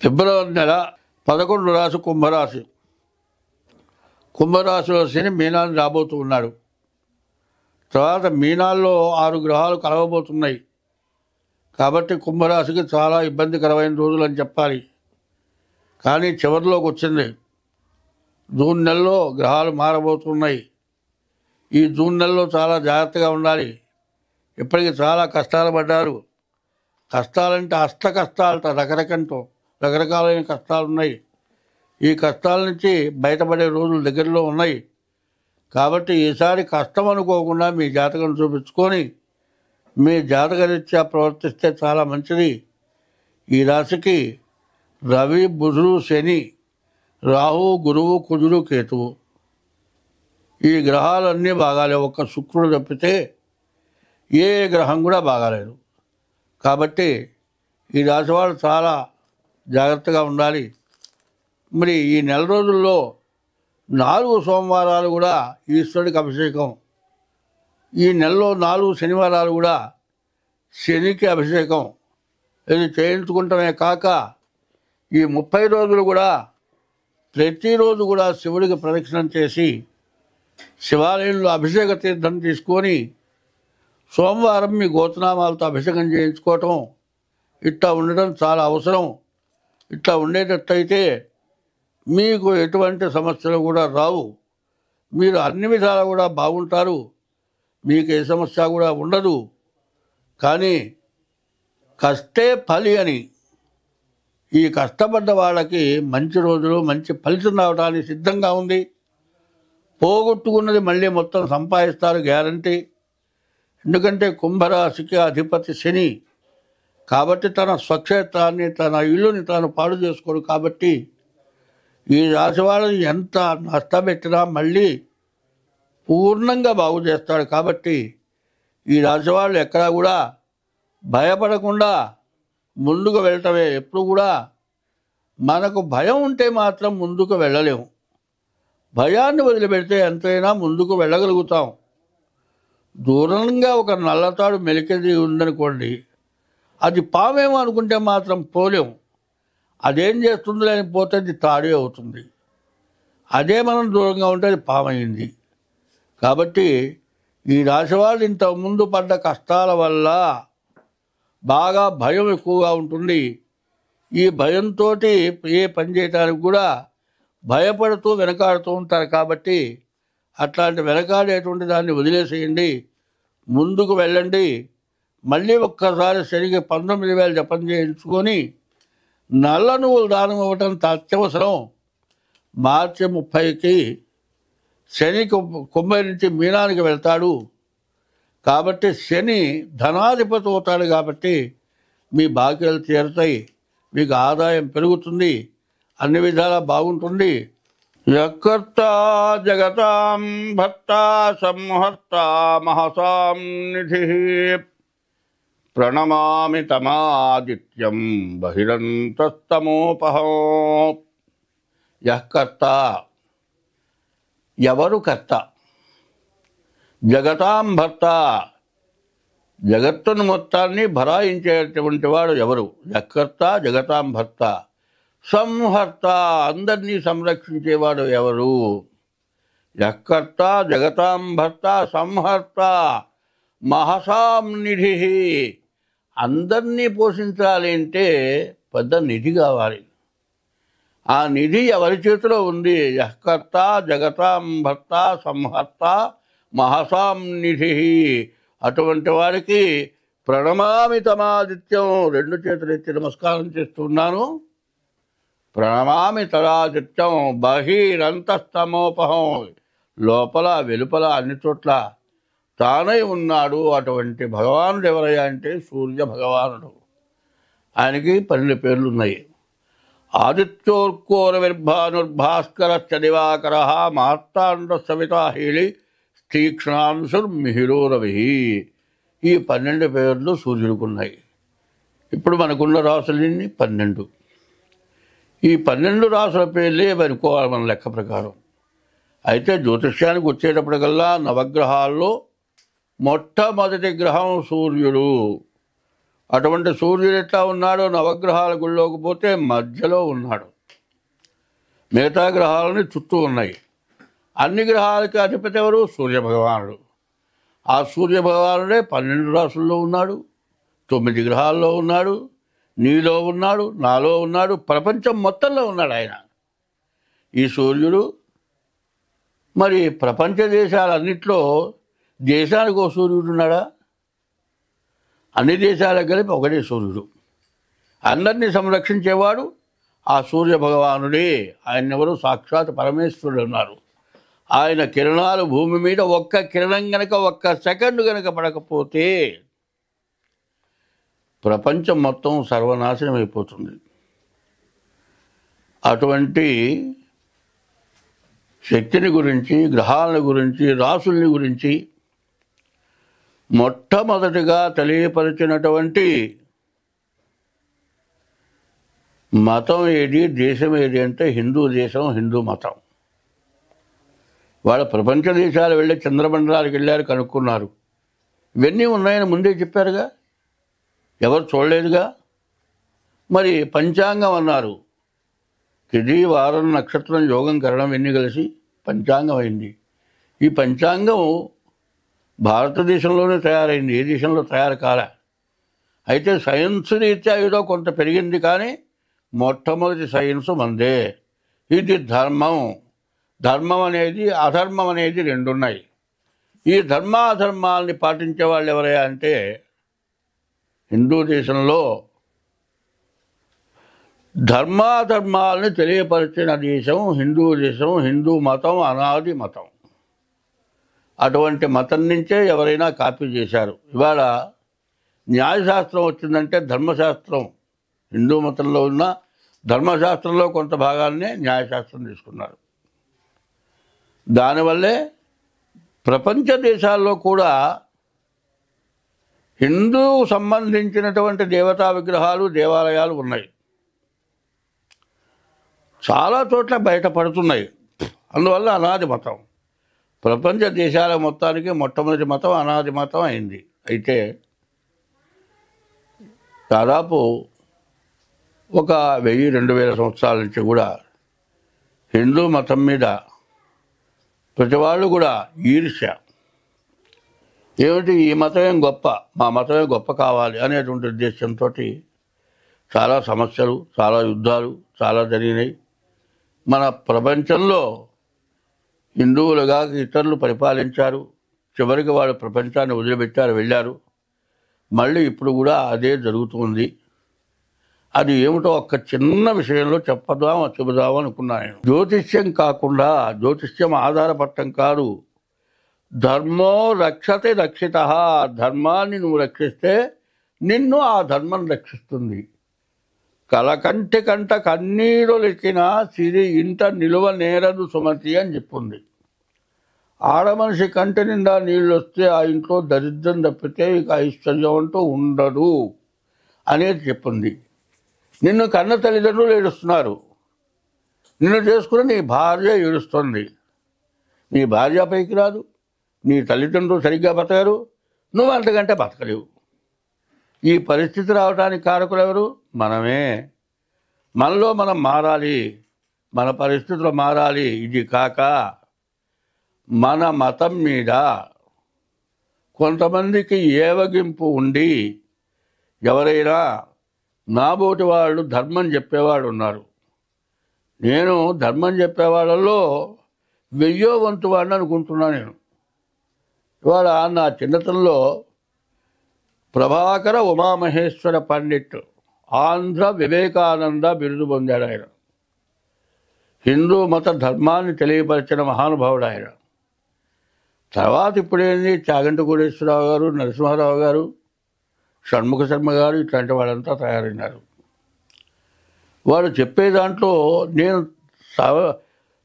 ఫిబ్రవరి నెల 11 రాశి కుంభరాశి. కుంభరాశిలో శని మీనాన్ని రాబోతూ ఉన్నాడు. తర్వాత మీనాల్లో 6 గ్రహాలు కలవబోతున్నాయి. కాబట్టి కుంభరాశికి చాలా ఇబ్బందికరమైన రోజులు అని చెప్పాలి. కానీ చివరిలోకి వచ్చింది. జూన్ నెలలో గ్రహాలు మారబోతున్నాయి. ఈ జూన్ నెలలో చాలా జాగ్రత్తగా ఉండాలి. ఇప్పటికి చాలా కష్టాలు పడ్డారు. కష్టాలంటే అష్ట కష్టాలట, రకరకాలైన కష్టాలు ఉన్నాయి. ఈ కష్టాల నుంచి బయటపడే రోజులు దగ్గరలో ఉన్నాయి. కాబట్టి ఈసారి కష్టం అనుకోకుండా మీ జాతకం చూపించుకొని మీ జాతకరీత్యా ప్రవర్తిస్తే చాలా మంచిది. ఈ రాశికి రవి, బుధుడు, శని, రాహు, గురువు, కుజుడు, కేతువు ఈ గ్రహాలన్నీ బాగాలేవు. ఒక్క శుక్రుడు తప్పితే ఏ గ్రహం కూడా బాగాలేదు. కాబట్టి ఈ రాశి వాళ్ళు చాలా జాగ్రత్తగా ఉండాలి. మరి ఈ నెల రోజుల్లో 4 సోమవారాలు కూడా ఈశ్వరుడికి అభిషేకం. ఈ నెలలో 4 శనివారాలు కూడా శనికి అభిషేకం. ఇది చేయించుకుంటమే కాక ఈ 30 రోజులు కూడా ప్రతిరోజు కూడా శివుడికి ప్రదక్షిణం చేసి శివాలయంలో అభిషేక తీర్థం తీసుకొని సోమవారం మీ గోత్రనామాలతో అభిషేకం చేయించుకోవటం ఇట్లా ఉండడం చాలా అవసరం. ఇట్లా ఉండేటట్టయితే మీకు ఎటువంటి సమస్యలు కూడా రావు. మీరు అన్ని విధాలా కూడా బాగుంటారు. మీకు ఏ సమస్య కూడా ఉండదు. కానీ కష్టే ఫలి అని, ఈ కష్టపడ్డ వాళ్ళకి మంచి రోజులు, మంచి ఫలితం రావడానికి సిద్ధంగా ఉంది. పోగొట్టుకున్నది మళ్ళీ మొత్తం సంపాదిస్తారు, గ్యారంటీ. ఎందుకంటే కుంభరాశికి అధిపతి శని. కాబట్టి తన స్వక్షేత్రాన్ని, తన ఇల్లుని తాను పాడు చేసుకోడు. కాబట్టి ఈ రాశి వాళ్ళని ఎంత నష్టపెట్టినా మళ్ళీ పూర్ణంగా బాగు చేస్తాడు. కాబట్టి ఈ రాశి వాళ్ళు ఎక్కడా కూడా భయపడకుండా ముందుకు వెళ్ళటమే. ఎప్పుడు కూడా మనకు భయం ఉంటే మాత్రం ముందుకు వెళ్ళలేము. భయాన్ని వదిలిపెడితే ఎంతైనా ముందుకు వెళ్ళగలుగుతాం. దూరంగా ఒక నల్లతాడు మెలికేది ఉందనుకోండి, అది పామేమో అనుకుంటే మాత్రం పోలేము. అదేం చేస్తుంది అని పోతే అది తాడే అవుతుంది. అదే మనం దూరంగా ఉంటే అది పామైంది. కాబట్టి ఈ రాశి వాళ్ళు ఇంత ముందు పడ్డ కష్టాల వల్ల బాగా భయం ఎక్కువగా ఉంటుంది. ఈ భయంతో ఏ పని చేయడానికి కూడా భయపడుతూ వెనకాడుతూ ఉంటారు. కాబట్టి అట్లాంటి వెనకాడేటువంటి దాన్ని వదిలేసేయండి, ముందుకు వెళ్ళండి. మళ్ళీ ఒక్కసారి శనికి 19,000 జపం చేయించుకొని నల్ల నువ్వులు దానం ఇవ్వటం అత్యవసరం. మార్చి 30కి శని కుంభ నుంచి మీనానికి వెళ్తాడు. కాబట్టి శని ధనాధిపతి అవుతాడు. కాబట్టి మీ బాకీలు తీరుతాయి, మీకు ఆదాయం పెరుగుతుంది, అన్ని విధాలా బాగుంటుంది. యకర్త జగతాం భర్త సంహర్త మహసాం నిధి ప్రణమామి తమాదిత్యం బహిరంతస్తమోపహం. యకర్త, ఎవరు కర్త? జగతాం భర్త, జగత్తును మొత్తాన్ని భరాయించేటువంటి వాడు ఎవరు? యకర్త, జగతాం భర్త. సంహర్త, అందరినీ సంరక్షించేవాడు ఎవరు? యకర్త జగతాం భర్త సంహర్త మహసాం నిధి. అందరినీ పోషించాలి అంటే పెద్ద నిధి కావాలి. ఆ నిధి ఎవరి చేతిలో ఉంది? యకర్త జగతాం భర్త సంహర్త మహసాం నిధి. అటువంటి వాడికి ప్రణమామి తమాదిత్యం, 2 చేతులు ఎత్తి నమస్కారం చేస్తున్నాను. ప్రణమామి తదాదిత్యం బహిరంతస్తమోపహం. లోపల వెలుపల అన్ని చోట్ల తానై ఉన్నాడు. అటువంటి భగవానుడు ఎవరయ్యా అంటే సూర్య భగవానుడు. ఆయనకి 12 పేర్లు ఉన్నాయి. ఆదిత్యోర్కోరవిర్భానుర్భాస్కరశ్చ దివాకర మార్తాండ సవితాహీళి తీక్ష్ణాంశుర్మిహిరోరవి. ఈ 12 పేర్లు సూర్యుడికి ఉన్నాయి. ఇప్పుడు మనకున్న రాసులన్నీ 12. ఈ 12 రాసుల పేర్లే అనుకోవాలి మన లెక్క ప్రకారం. అయితే జ్యోతిష్యానికి వచ్చేటప్పటికల్లా నవగ్రహాల్లో మొట్టమొదటి గ్రహం సూర్యుడు. అటువంటి సూర్యుడు ఎట్లా ఉన్నాడో నవగ్రహాల గుళ్ళోకి పోతే మధ్యలో ఉన్నాడు. మిగతా గ్రహాలని చుట్టూ ఉన్నాయి. అన్ని గ్రహాలకి అధిపతి ఎవరు? సూర్యభగవానుడు. ఆ సూర్యభగవానుడే 12 రాసుల్లో ఉన్నాడు, 9 గ్రహాల్లో ఉన్నాడు, నీలో ఉన్నాడు, నాలో ఉన్నాడు, ప్రపంచం మొత్తంలో ఉన్నాడు ఆయన. ఈ సూర్యుడు మరి ప్రపంచ దేశాలన్నింటిలో దేశానికి ఒక సూర్యుడు ఉన్నాడా? అన్ని దేశాలకు కలిపి ఒకటే సూర్యుడు. అందరినీ సంరక్షించేవాడు ఆ సూర్య భగవానుడే. ఆయన ఎవరు? సాక్షాత్ పరమేశ్వరుడు ఉన్నారు. ఆయన కిరణాలు భూమి మీద ఒక్క కిరణం గనక, ఒక్క సెకండ్ గనక పడకపోతే ప్రపంచం మొత్తం సర్వనాశనం అయిపోతుంది. అటువంటి శక్తిని గురించి, గ్రహాల గురించి, రాసుల్ని గురించి మొట్టమొదటిగా తెలియపరిచినటువంటి మతం ఏది, దేశం ఏది అంటే హిందూ దేశం, హిందూ మతం. వాళ్ళ ప్రపంచ దేశాలు వెళ్ళి చంద్రమండలాలకు వెళ్ళారు, కనుక్కున్నారు. ఇవన్నీ ఉన్నాయని ముందే చెప్పారుగా, ఎవరు చూడలేదుగా. మరి పంచాంగం అన్నారు. తిథి, వారం, నక్షత్రం, యోగం, కరణం ఎన్ని కలిసి పంచాంగం అయింది. ఈ పంచాంగం భారతదేశంలోనే తయారైంది, ఏ దేశంలో తయారు కాలే. అయితే సైన్స్ రీత్యా ఏదో కొంత పెరిగింది, కానీ మొట్టమొదటి సైన్స్ మందే. ఇది ధర్మం. ధర్మం అనేది, అధర్మం అనేది రెండు ఉన్నాయి. ఈ ధర్మాధర్మాల్ని పాటించే వాళ్ళు ఎవరయ్యా అంటే హిందూ దేశంలో ధర్మాధర్మాలని తెలియపరిచిన దేశం హిందూ దేశం. హిందూ మతం అనాది మతం. అటువంటి మతం నుంచే ఎవరైనా కాపీ చేశారు. ఇవాళ న్యాయశాస్త్రం వచ్చిందంటే ధర్మశాస్త్రం, హిందూ మతంలో ఉన్న ధర్మశాస్త్రంలో కొంత భాగాన్నే న్యాయశాస్త్రం తీసుకున్నారు. దానివల్లే ప్రపంచ దేశాల్లో కూడా హిందూ సంబంధించినటువంటి దేవతా విగ్రహాలు, దేవాలయాలు ఉన్నాయి. చాలా చోట్ల బయటపడుతున్నాయి. అందువల్ల అనాది మతం ప్రపంచ దేశాల మొత్తానికి మొట్టమొదటి మతం అనాది మతం అయింది. అయితే దాదాపు ఒక 1000-2000 సంవత్సరాల నుంచి కూడా హిందూ మతం మీద ప్రతి వాళ్ళు కూడా ఈర్ష్య. ఏమిటి, ఈ మతమేం గొప్ప, మా మతమే గొప్ప కావాలి అనేటువంటి ఉద్దేశంతో చాలా సమస్యలు, చాలా యుద్ధాలు చాలా జరిగినాయి. మన ప్రపంచంలో హిందువులుగా ఇతరులు పరిపాలించారు. చివరికి వాళ్ళు ప్రపంచాన్ని వదిలిపెట్టారు, వెళ్ళారు. మళ్ళీ ఇప్పుడు కూడా అదే జరుగుతుంది. అది ఏమిటో ఒక్క చిన్న విషయంలో చెబుదాం అనుకున్నాను. జ్యోతిష్యం కాకుండా, జ్యోతిష్యం ఆధారపడటం కాదు. ధర్మో రక్షతే రక్షిత. ధర్మాన్ని నువ్వు రక్షిస్తే నిన్ను ఆ ధర్మం రక్షిస్తుంది. కలకంటి కంట కన్నీరు లెక్కిన సిరి ఇంట నిలువ నేరదు సుమతి అని చెప్పింది. ఆడమనిషి కంటి నిండా నీళ్ళు వస్తే ఆ ఇంట్లో దరిద్రం తప్పితే ఇక ఐశ్వర్యం అంటూ ఉండదు అనేది చెప్పింది. నిన్ను కన్న తల్లిదండ్రులు ఏడుస్తున్నారు, నిన్ను చేసుకుని నీ భార్య ఏడుస్తుంది. నీ భార్య పైకి రాదు, నీ తల్లిదండ్రులు సరిగ్గా బతకరు, నువ్వు అంతకంటే బతకలేవు. ఈ పరిస్థితి రావడానికి కారకులు ఎవరు? మనమే. మనలో మనం మారాలి, మన పరిస్థితులు మారాలి. ఇది కాక మన మతం మీద కొంతమందికి ఏవగింపు ఉండి ఎవరైనా నాబోటి వాళ్ళు ధర్మం చెప్పేవాడు ఉన్నారు. నేను ధర్మం చెప్పేవాళ్ళలో 1000వ వంతు వాడిని అనుకుంటున్నా. నేను ఇవాళ నా చిన్నతనంలో ప్రభాకర ఉమామహేశ్వర పండిట్ ఆంధ్ర వివేకానంద బిరుదు పొందాడు ఆయన. హిందూ మత ధర్మాన్ని తెలియపరిచిన మహానుభావుడు ఆయన. తర్వాత ఇప్పుడేంది, చాగంటి కోటేశ్వరరావు గారు, నరసింహారావు గారు, షణ్ముఖ శర్మ గారు, ఇట్లాంటి వాళ్ళంతా తయారైనారు. వాడు చెప్పే దాంట్లో నేను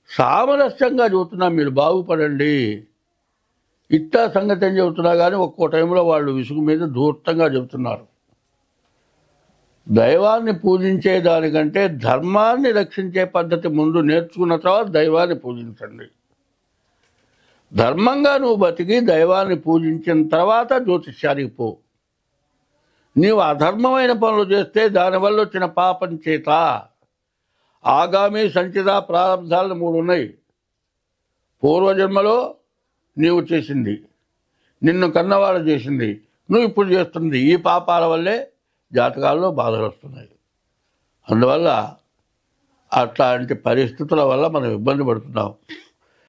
సామరస్యంగా చెబుతున్నా, మీరు బాగుపడండి ఇట్టా సంగతి ఏం చెబుతున్నా. కానీ ఒక్కో టైంలో వాళ్ళు విసుగు మీద ధూర్తంగా చెబుతున్నారు. దైవాన్ని పూజించే దానికంటే ధర్మాన్ని రక్షించే పద్ధతి ముందు నేర్చుకున్న తర్వాత దైవాన్ని పూజించండి. ధర్మంగా నువ్వు బతికి దైవాన్ని పూజించిన తర్వాత జ్యోతిష్యానికి పో. నీవు అధర్మమైన పనులు చేస్తే దానివల్ల వచ్చిన పాపం చేత ఆగామి సంచిత ప్రారంధాలు 3 ఉన్నాయి. పూర్వజన్మలో నీవు చేసింది, నిన్ను కన్నవాడు చేసింది, నువ్వు ఇప్పుడు చేస్తుంది, ఈ పాపాల వల్లే జాతకాల్లో బాధలు వస్తున్నాయి. అందువల్ల అట్లాంటి పరిస్థితుల వల్ల మనం ఇబ్బంది పడుతున్నాం.